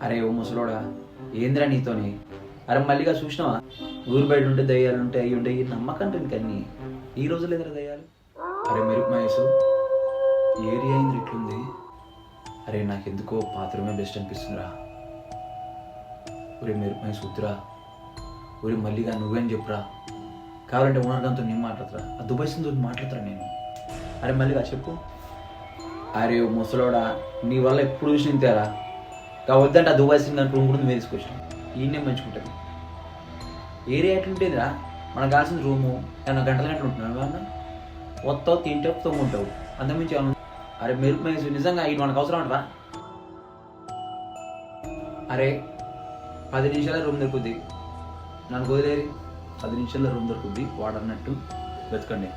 అరే ఓ ముసలోడా, ఏంద్రా నీతోని? అరే మళ్ళీగా చూసినావా, ఊరు బయట ఉంటే దయ్యాలు ఉంటాయి, అవి ఉంటాయి, నమ్మకంటే ఇంకన్నీ ఈ రోజులు ఎదురు దయ్యాలు. అరే మెరుపు మహేష్, ఏరియా అయింది ఇట్లుంది. అరే నాకెందుకో పాత రూమే బెస్ట్ అనిపిస్తుందిరా. ఊరి మెరుపు మహేష్ వద్దురా, ఊరి మళ్ళీగా నువ్వేం చెప్పురా, కావాలంటే ఓనర్ గారితో నేను మాట్లాడతారా, ఆ దుబాయ్ సింధు మాట్లాడతారా నేను. అరే మళ్ళీగా చెప్పు. అరే ఓ ముసలోడా, నీ వల్ల ఎప్పుడు చూసిన ఇంతేరా. వద్దంటే ఆ దుబాయ్ సింగ్ రూమ్ కూడా నువ్వే తీసుకొచ్చాను, ఈయనే మంచుకుంటుంది. ఏరియా ఎట్లుంటేదిరా, మనకు కావాల్సిన రూము ఏమన్నా గంటల గంటలు ఉంటున్నావు అన్న, వస్తావు తింటావు తొమ్ముంటావు, అంతకుమించి ఏమన్నా. అరే మెరుపు మహేష్, నిజంగా ఇది మనకు అవసరం అంటరా? అరే 10 నిమిషాల రూమ్ దొరుకుద్ది, నన్ను వదిలేరి 10 నిమిషాల్లో రూమ్ దొరుకుద్ది, వాడన్నట్టు వెతకండి.